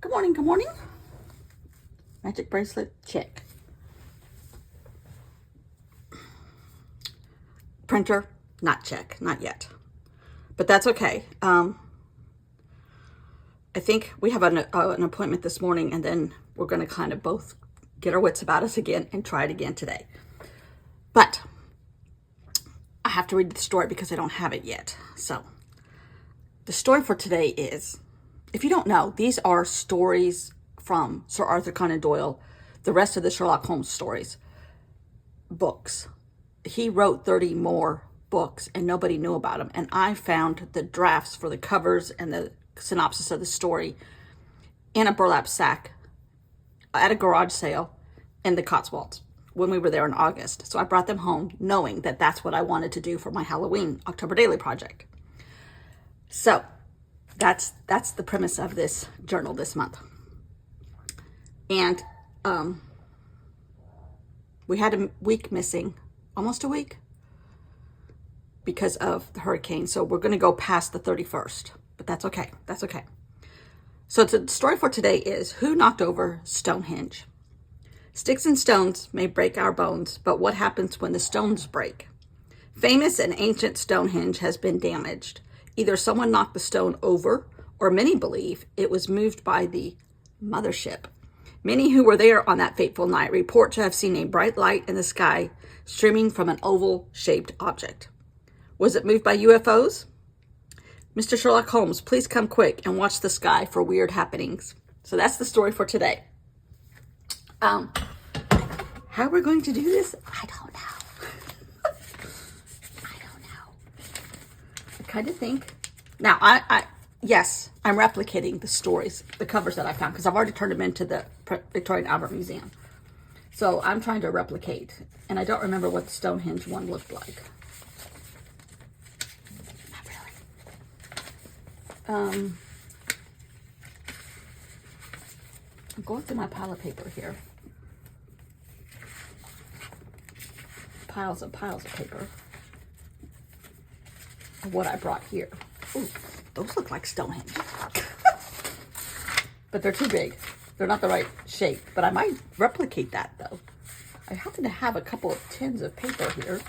Good morning, good morning. Magic bracelet, check. Printer, not check, not yet. But that's okay. I think we have an appointment this morning, and then we're going to kind of both get our wits about us again and try it again today. But I have to read the story because I don't have it yet. So the story for today is, if you don't know, these are stories from Sir Arthur Conan Doyle, the rest of the Sherlock Holmes stories, books. He wrote 30 more books and nobody knew about them. And I found the drafts for the covers and the synopsis of the story in a burlap sack at a garage sale in the Cotswolds when we were there in August. So I brought them home knowing that that's what I wanted to do for my Halloween October Daily project. So that's the premise of this journal this month. And we had a week missing, almost a week, because of the hurricane. So we're going to go past the 31st, but that's okay. That's okay. So the story for today is, who knocked over Stonehenge? Sticks and stones may break our bones, but what happens when the stones break? Famous and ancient Stonehenge has been damaged. Either someone knocked the stone over, or many believe it was moved by the mothership. Many who were there on that fateful night report to have seen a bright light in the sky streaming from an oval-shaped object. Was it moved by UFOs? Mr. Sherlock Holmes, please come quick and watch the sky for weird happenings. So that's the story for today. How we're going to do this, I don't know. I don't know. I kind of think. Now, yes, I'm replicating the stories, the covers that I found, because I've already turned them into the Victoria and Albert Museum. So I'm trying to replicate, and I don't remember what the Stonehenge one looked like. Not really. I'm going through my pile of paper here. Piles of paper. Of what I brought here. Ooh, those look like Stonehenge. But they're too big. They're not the right shape. But I might replicate that, though. I happen to have a couple of tins of paper here.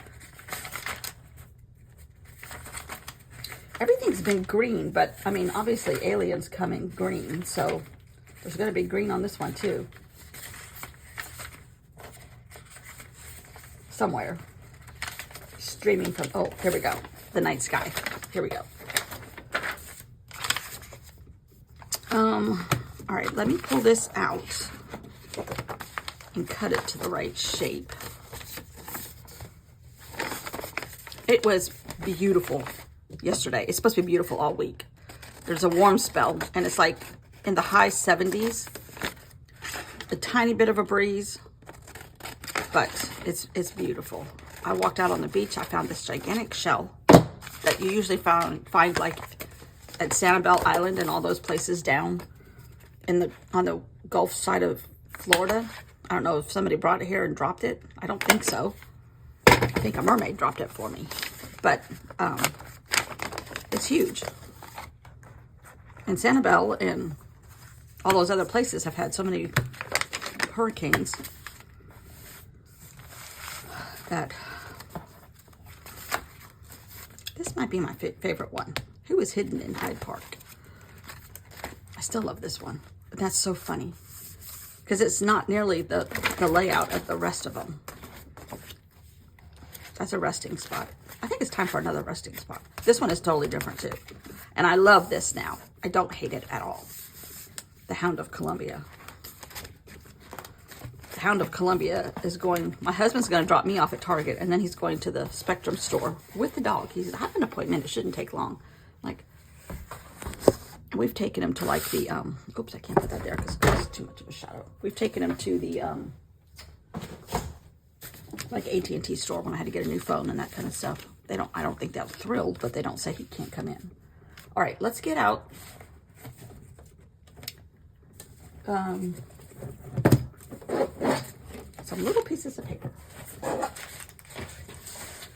Everything's been green, but, I mean, obviously aliens come in green, so there's going to be green on this one, too. Somewhere. Streaming from, oh, here we go. The night sky. Here we go. All right, let me pull this out and cut it to the right shape. It was beautiful yesterday. It's supposed to be beautiful all week. There's a warm spell, and it's like in the high 70s. A tiny bit of a breeze, but it's beautiful. I walked out on the beach. I found this gigantic shell that you usually find like at Sanibel Island and all those places down on the Gulf side of Florida. I don't know if somebody brought it here and dropped it. I don't think so. I think a mermaid dropped it for me. But it's huge. And Sanibel and all those other places have had so many hurricanes that this might be my favorite one. Who is hidden in Hyde Park? I still love this one. But that's so funny, because it's not nearly the layout of the rest of them. That's a resting spot. I think it's time for another resting spot. This one is totally different too. And I love this now. I don't hate it at all. The Hound of Columbia. The Hound of Columbia is going, my husband's going to drop me off at Target, and then he's going to the Spectrum store with the dog. I have an appointment. It shouldn't take long. Like, we've taken him to like the, oops, I can't put that there because it's too much of a shadow. We've taken him to the, like AT&T store when I had to get a new phone and that kind of stuff. I don't think they're thrilled, but they don't say he can't come in. All right, let's get out some little pieces of paper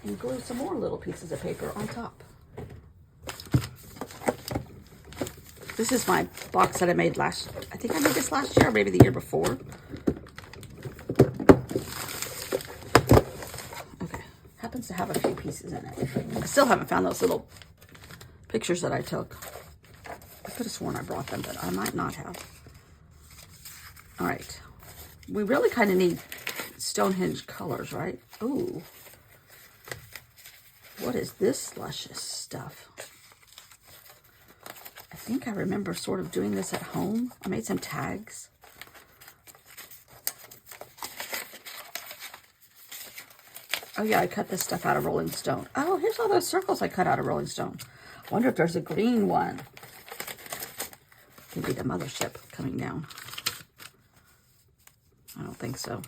and glue some more little pieces of paper on top. This is my box that I made I think I made this last year, or maybe the year before. Okay, happens to have a few pieces in it. I still haven't found those little pictures that I took. I could have sworn I brought them, but I might not have. All right. We really kind of need Stonehenge colors, right? Ooh. What is this luscious stuff? I think I remember sort of doing this at home. I made some tags. Oh yeah, I cut this stuff out of Rolling Stone. Oh, here's all those circles I cut out of Rolling Stone. I wonder if there's a green one. Maybe the mothership coming down. I don't think so.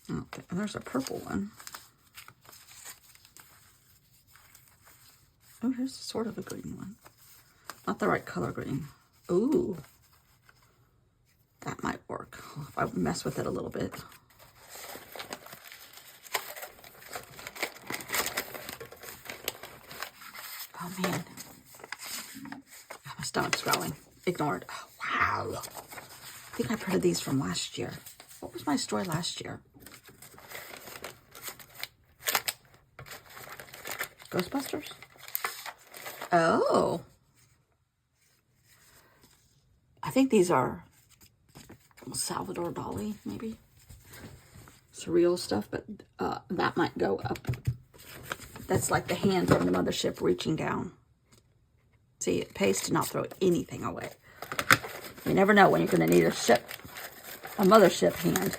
Okay, there's a purple one. Oh, here's sort of a green one. Not the right color green. Ooh. That might work if I mess with it a little bit. Oh man. My stomach's growling. Ignore it. Oh, wow. I think I printed these from last year. What was my story last year? Ghostbusters? Oh. I think these are Salvador Dali, maybe. Surreal stuff, but that might go up. That's like the hand from the mothership reaching down. See, it pays to not throw anything away. You never know when you're going to need a mothership hand.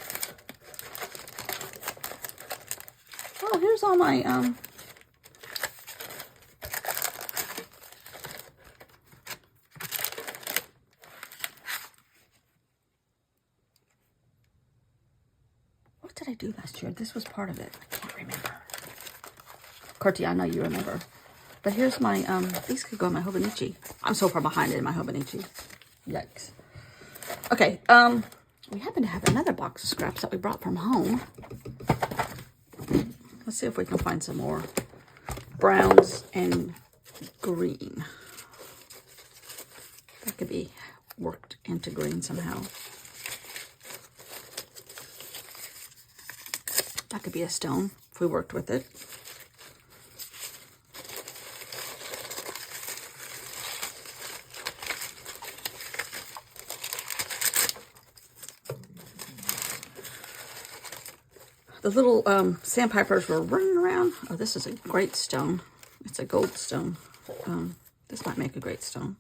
Oh, here's all my what did I do last year? This was part of it. I can't remember. Corti, I know you remember. But here's my, these could go in my Hobonichi. I'm so far behind in my Hobonichi. Yikes. Okay, we happen to have another box of scraps that we brought from home. Let's see if we can find some more browns and green. That could be worked into green somehow. That could be a stone if we worked with it. The little sandpipers were running around. Oh, this is a great stone. It's a gold stone. This might make a great stone.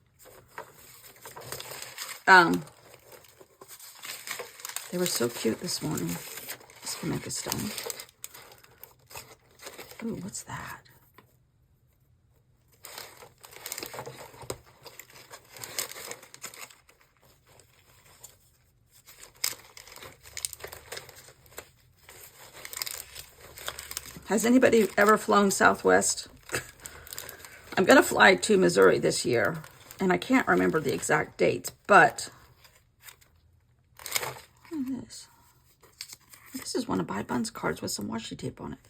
They were so cute this morning. This can make a stone. Ooh, what's that? Has anybody ever flown Southwest? I'm going to fly to Missouri this year, and I can't remember the exact dates, but what is this? This is one of Buy Buns cards with some washi tape on it.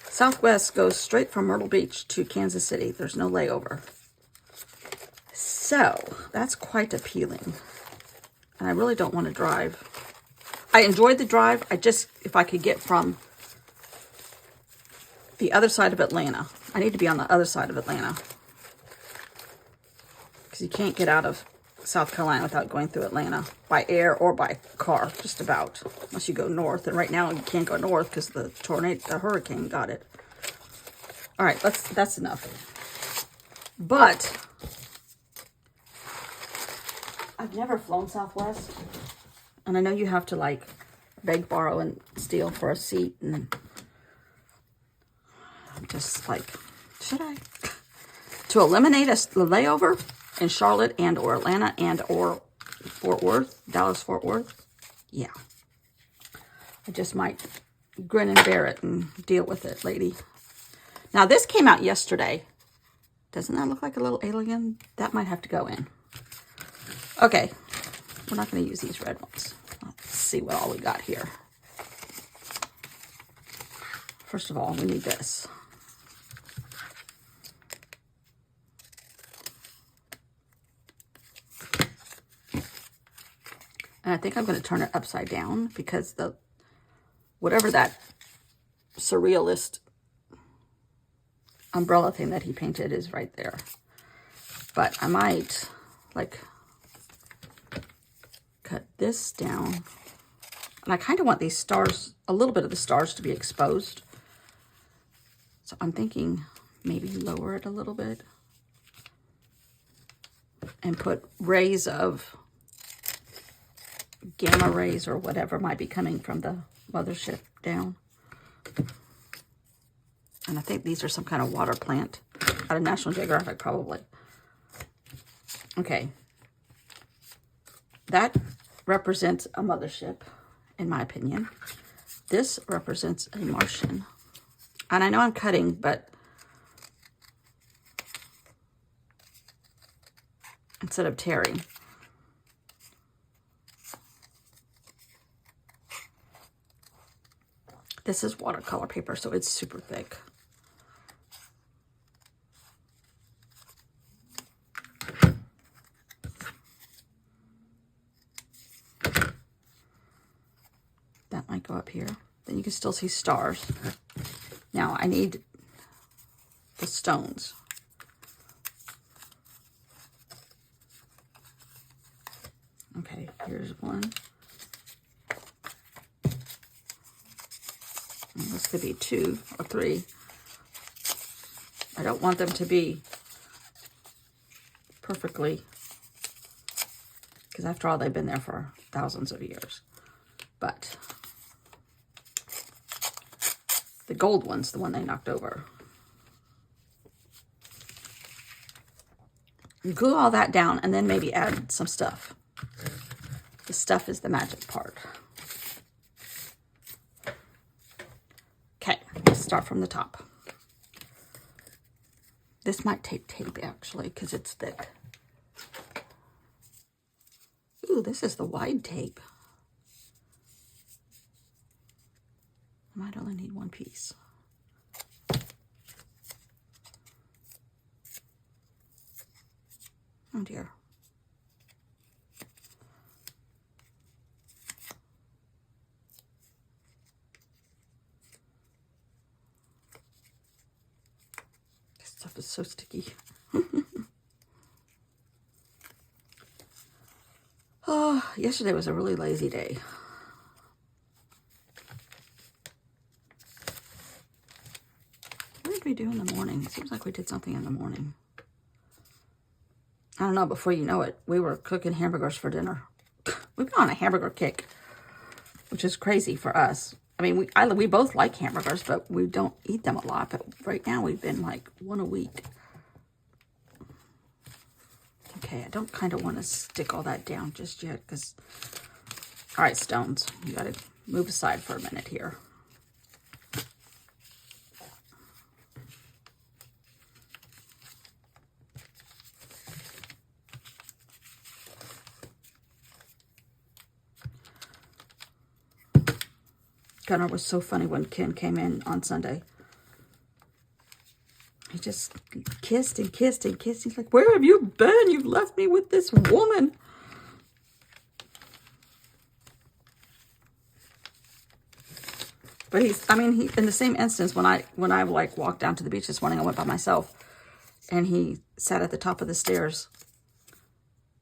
Southwest goes straight from Myrtle Beach to Kansas City. There's no layover. So, that's quite appealing. And I really don't want to drive. I enjoyed the drive. If I could get from the other side of Atlanta. I need to be on the other side of Atlanta. Because you can't get out of South Carolina without going through Atlanta. By air or by car, just about. Unless you go north. And right now you can't go north because the hurricane got it. Alright, that's enough. But I've never flown Southwest. And I know you have to like beg, borrow, and steal for a seat. And I'm just like, should I? To eliminate a layover in Charlotte and or Atlanta and or Fort Worth, Dallas-Fort Worth? Yeah. I just might grin and bear it and deal with it, lady. Now this came out yesterday. Doesn't that look like a little alien? That might have to go in. Okay, we're not going to use these red ones. Let's see what all we got here. First of all, we need this. And I think I'm going to turn it upside down because whatever that surrealist umbrella thing that he painted is right there. But I might like cut this down. And I kind of want these stars, a little bit of the stars to be exposed. So I'm thinking maybe lower it a little bit and put rays of gamma rays or whatever might be coming from the mothership down. And I think these are some kind of water plant out of National Geographic, probably. Okay. That represents a mothership, in my opinion. This represents a Martian. And I know I'm cutting, but instead of tearing. This is watercolor paper, so it's super thick. That might go up here. Then you can still see stars. Now I need the stones. Okay, here's one. And this could be 2 or 3. I don't want them to be perfectly, because after all, they've been there for thousands of years. But the gold one's the one they knocked over. Glue all that down and then maybe add some stuff. The stuff is the magic part. Okay, let's start from the top. This might take tape actually because it's thick. Ooh, this is the wide tape. I might only need one piece. Oh dear. This stuff is so sticky. Oh, yesterday was a really lazy day. What did we do in the morning? It seems like we did something in the morning. I don't know, before you know it, we were cooking hamburgers for dinner. We've been on a hamburger kick, which is crazy for us. I mean, we both like hamburgers, but we don't eat them a lot. But right now, we've been like one a week. Okay, I don't kind of want to stick all that down just yet because, all right, stones, you got to move aside for a minute here. Gunnar was so funny when Ken came in on Sunday. He just kissed and kissed and kissed. He's like, where have you been? You've left me with this woman. But he in the same instance, when I like walked down to the beach this morning, I went by myself, and he sat at the top of the stairs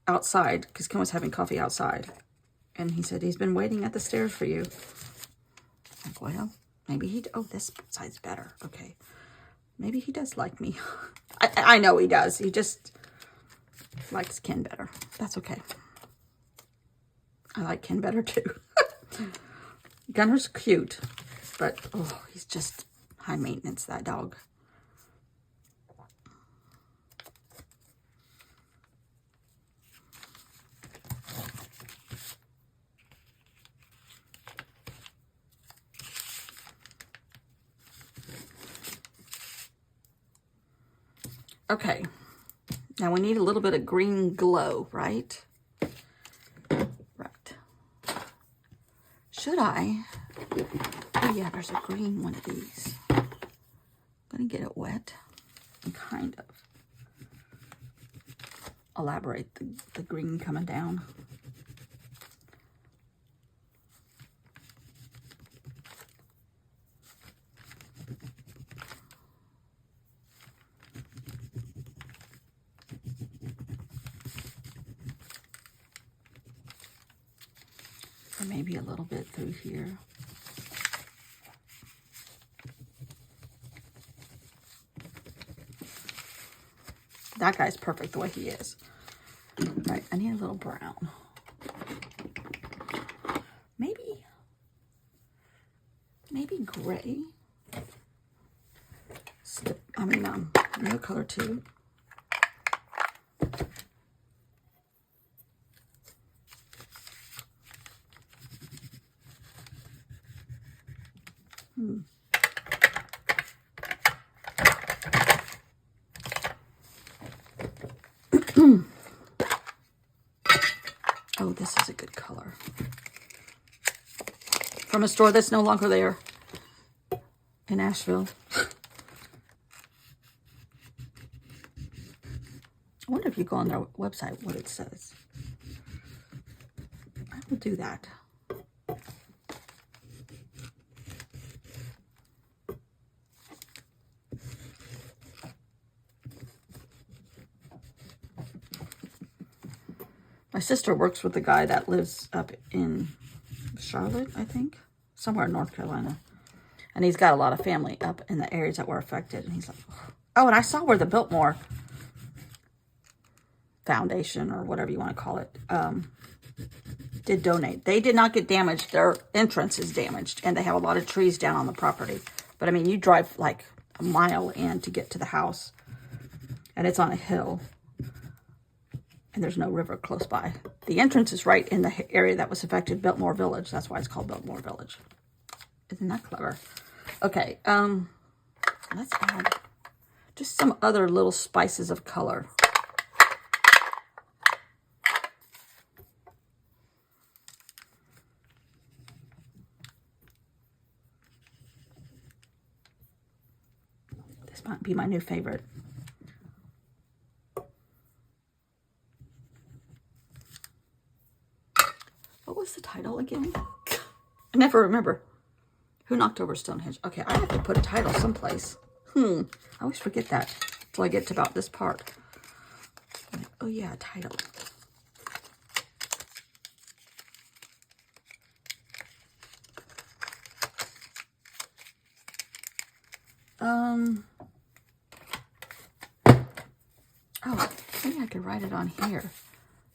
outside, because Ken was having coffee outside. And he said, he's been waiting at the stairs for you. I'm like, well, maybe oh, this side's better. Okay. Maybe he does like me. I know he does. He just likes Ken better. That's okay. I like Ken better too. Gunnar's cute, but oh, he's just high maintenance, that dog. Okay, now we need a little bit of green glow, right? should I? Oh yeah, there's a green one of these. I'm gonna get it wet and kind of elaborate the green coming down. Or maybe a little bit through here. That guy's perfect the way he is. Right, I need a little brown. Maybe gray. Another color too. Oh, this is a good color. From a store that's no longer there in Asheville. I wonder if you go on their website what it says. I will do that. My sister works with the guy that lives up in Charlotte, I think, somewhere in North Carolina. And he's got a lot of family up in the areas that were affected. And he's like, oh, and I saw where the Biltmore Foundation, or whatever you want to call it, did donate. They did not get damaged. Their entrance is damaged, and they have a lot of trees down on the property. But I mean, you drive like a mile in to get to the house, and it's on a hill, and there's no river close by. The entrance is right in the area that was affected, Biltmore Village. That's why it's called Biltmore Village. Isn't that clever? Okay, let's add just some other little spices of color. This might be my new favorite. What was the title again? I never remember. Who knocked over Stonehenge? Okay, I have to put a title someplace. I always forget that until I get to about this part. Oh yeah, a title. Oh, maybe I could write it on here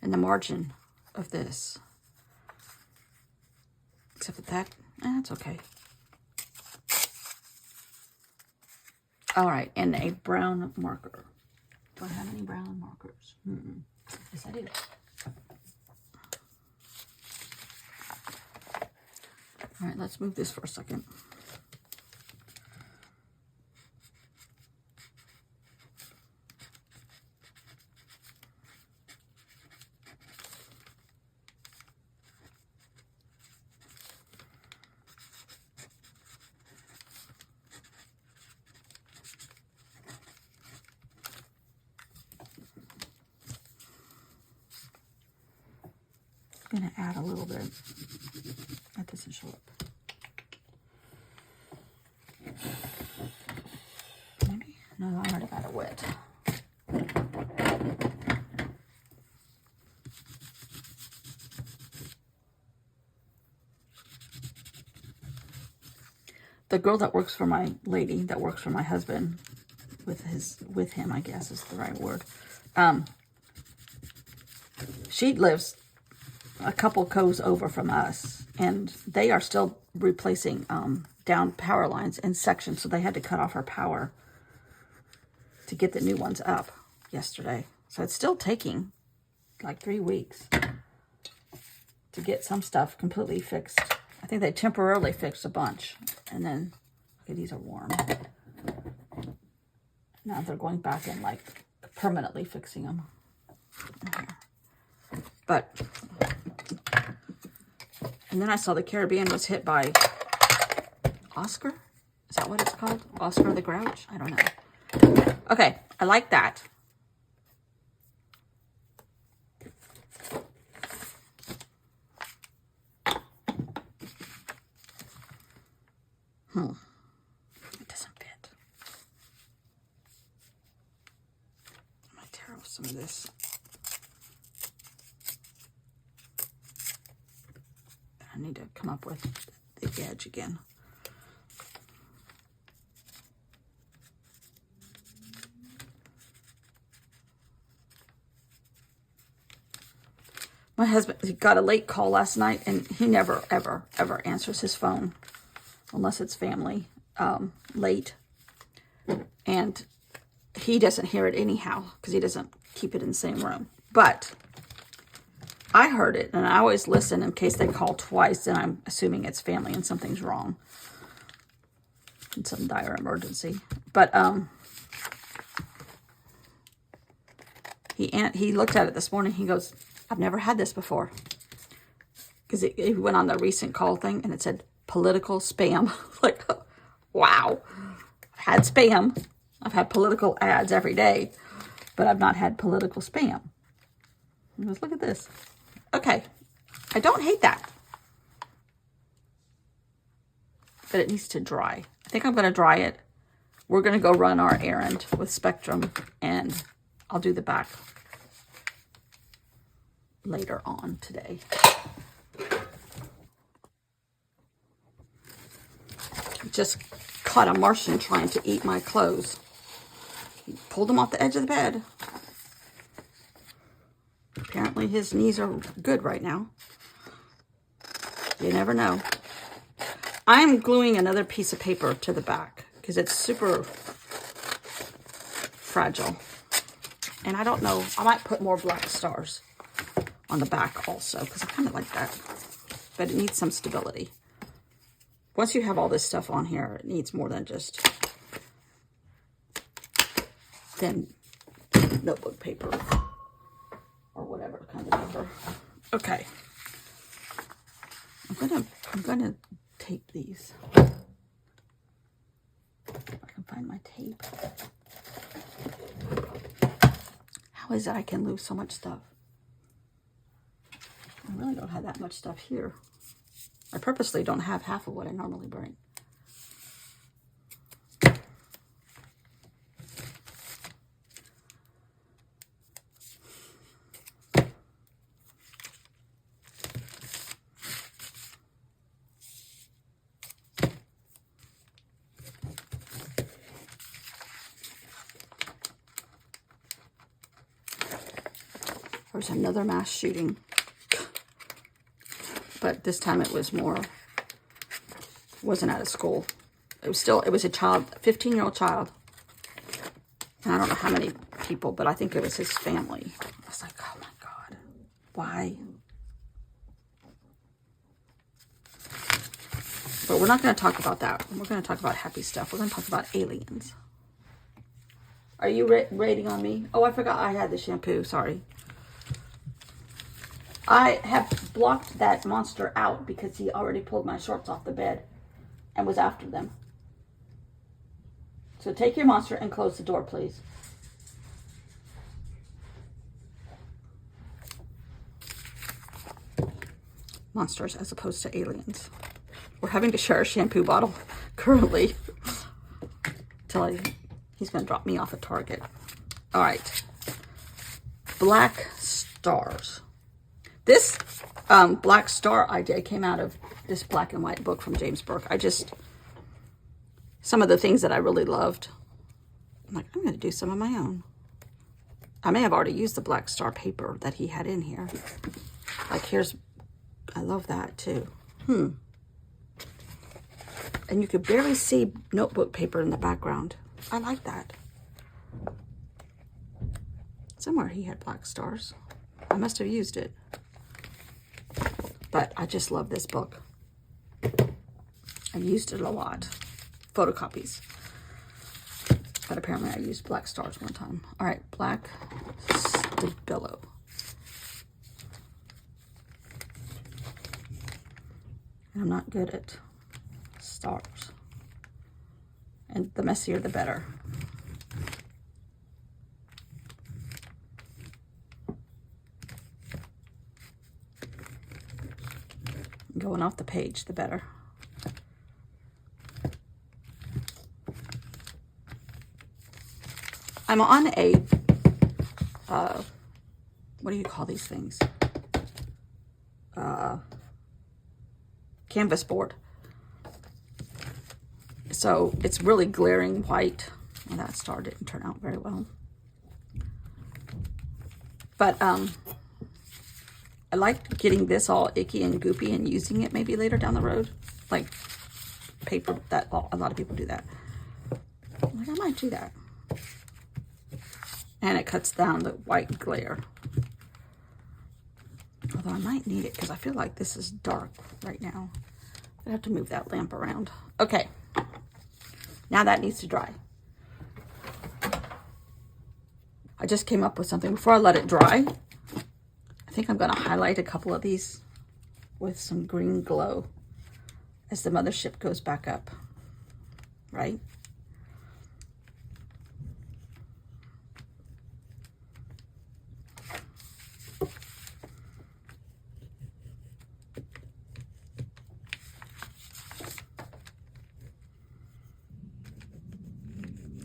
in the margin of this. Except for that, that's okay. All right, and a brown marker. Do I have any brown markers? Yes, I do. All right, let's move this for a second. I'm going to add a little bit. That doesn't show up. Maybe? No, I already got it wet. The girl that works for my lady, that works for my husband, with him, I guess is the right word. She lives a couple coves over from us, and they are still replacing down power lines in sections, so they had to cut off her power to get the new ones up yesterday. So it's still taking like 3 weeks to get some stuff completely fixed. I think they temporarily fixed a bunch, and then, okay, these are warm. Now they're going back and like permanently fixing them. But And then I saw the Caribbean was hit by Oscar. Is that what it's called? Oscar the Grouch? I don't know. Okay, I like that. It doesn't fit. I might tear off some of this. I need to come up with the edge again. My husband, he got a late call last night, and he never, ever, ever answers his phone unless it's family late. And he doesn't hear it anyhow because he doesn't keep it in the same room. But I heard it, and I always listen in case they call twice, and I'm assuming it's family and something's wrong. In some dire emergency. But he looked at it this morning. He goes, I've never had this before. Because he went on the recent call thing, and it said political spam. Like, wow. I've had spam. I've had political ads every day, but I've not had political spam. He goes, look at this. Okay, I don't hate that. But it needs to dry. I think I'm going to dry it. We're going to go run our errand with Spectrum, and I'll do the back later on today. Just caught a Martian trying to eat my clothes. He pulled him off the edge of the bed. Apparently his knees are good right now. You never know. I'm gluing another piece of paper to the back because it's super fragile. And I don't know, I might put more black stars on the back also because I kind of like that. But it needs some stability. Once you have all this stuff on here, it needs more than just thin notebook paper. Or whatever kind of paper. Okay. I'm gonna tape these. If I can find my tape. How is it I can lose so much stuff? I really don't have that much stuff here. I purposely don't have half of what I normally bring. There's another mass shooting. But this time it was wasn't at a school. It was a child, a 15-year-old child. And I don't know how many people, but I think it was his family. I was like, oh my God, why? But we're not going to talk about that. We're going to talk about happy stuff. We're going to talk about aliens. Are you rating on me? Oh, I forgot I had the shampoo. Sorry. I have blocked that monster out because he already pulled my shorts off the bed and was after them. So take your monster and close the door, please. Monsters as opposed to aliens. We're having to share a shampoo bottle currently. Till he's going to drop me off at Target. All right. Black stars. This black star idea came out of this black and white book from James Burke. Some of the things that I really loved, I'm like, I'm going to do some of my own. I may have already used the black star paper that he had in here. Like I love that too. And you could barely see notebook paper in the background. I like that. Somewhere he had black stars. I must have used it. But I just love this book. I've used it a lot. Photocopies. But apparently I used black stars one time. All right, black Stabilo. I'm not good at stars. And the messier, the better. Going off the page, the better. I'm on a, what do you call these things? Canvas board. So it's really glaring white. Well, that star didn't turn out very well. But I like getting this all icky and goopy and using it maybe later down the road. Like paper, that a lot of people do that. Like, I might do that. And it cuts down the white glare. Although I might need it because I feel like this is dark right now. I have to move that lamp around. Okay. Now that needs to dry. I just came up with something. Before I let it dry, I think I'm going to highlight a couple of these with some green glow as the mothership goes back up. Right?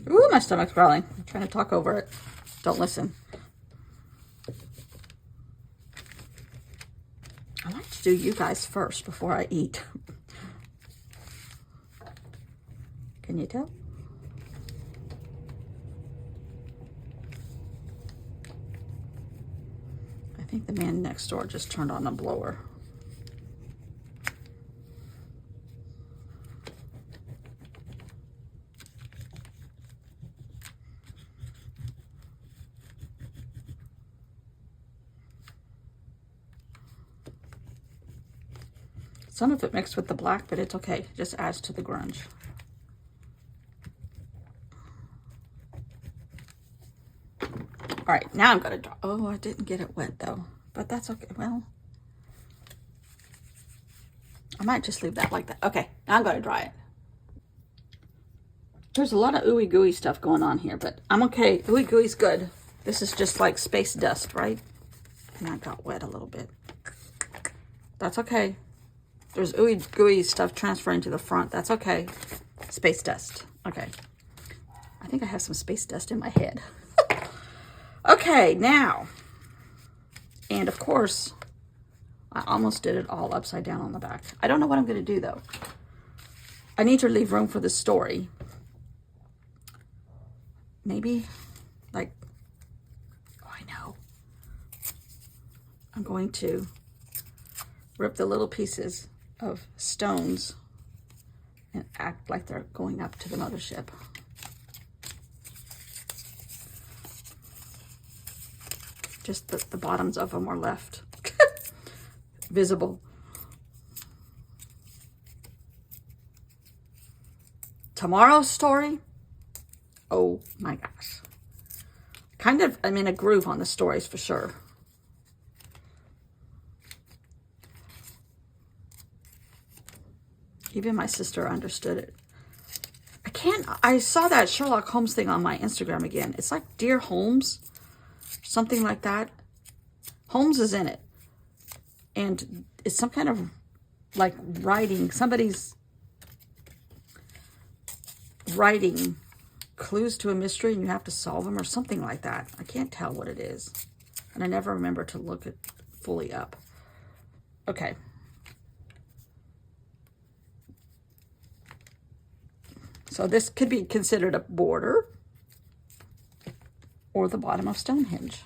Ooh, my stomach's growling. I'm trying to talk over it. Don't listen. I like to do you guys first before I eat. Can you tell? I think the man next door just turned on the blower. Some of it mixed with the black, but it's okay. It just adds to the grunge. All right, now I'm gonna draw. Oh, I didn't get it wet though, but that's okay. Well, I might just leave that like that. Okay, now I'm gonna dry it. There's a lot of ooey gooey stuff going on here, but I'm okay. Ooey gooey's good. This is just like space dust, right? And I got wet a little bit. That's okay. There's ooey gooey stuff transferring to the front. That's okay. Space dust. Okay. I think I have some space dust in my head. Okay, now. And of course, I almost did it all upside down on the back. I don't know what I'm going to do though. I need to leave room for the story. Maybe like, oh, I know. I'm going to rip the little pieces of stones and act like they're going up to the mothership. Just the bottoms of them are left visible. Tomorrow's story, oh my gosh. Kind of, I'm in a groove on the stories for sure. Even my sister understood it. I saw that Sherlock Holmes thing on my Instagram again. It's like Dear Holmes, something like that. Holmes is in it. And it's some kind of like writing, somebody's writing clues to a mystery and you have to solve them or something like that. I can't tell what it is. And I never remember to look it fully up. Okay. So this could be considered a border or the bottom of Stonehenge.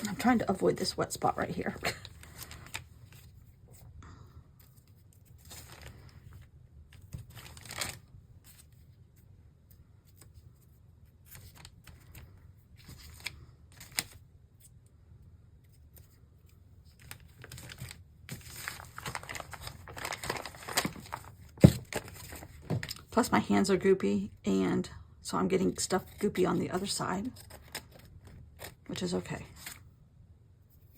I'm trying to avoid this wet spot right here. Plus my hands are goopy, and so I'm getting stuff goopy on the other side, which is okay.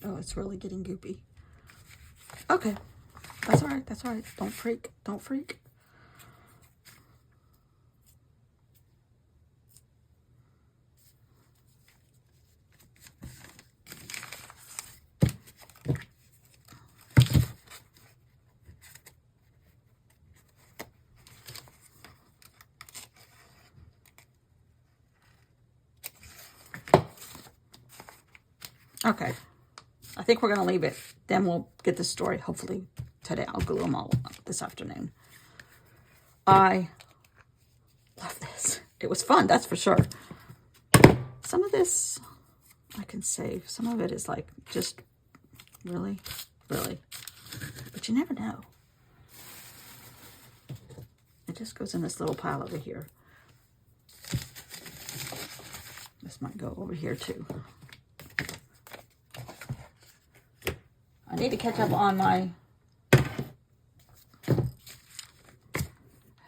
Oh, it's really getting goopy. Okay. That's all right. That's all right. Don't freak. Don't freak. Okay. I think we're going to leave it. Then we'll get the story. Hopefully today. I'll glue them all this afternoon. I love this. It was fun, that's for sure. Some of this I can save. Some of it is like just really, really. But you never know. It just goes in this little pile over here. This might go over here too. I need to catch up on my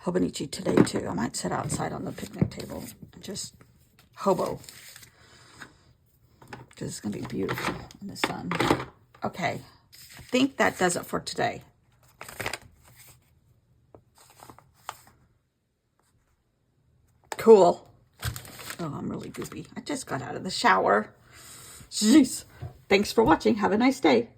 Hobonichi today too. I might sit outside on the picnic table and just hobo. Because it's going to be beautiful in the sun. Okay. I think that does it for today. Cool. Oh, I'm really goopy. I just got out of the shower. Jeez. Thanks for watching. Have a nice day.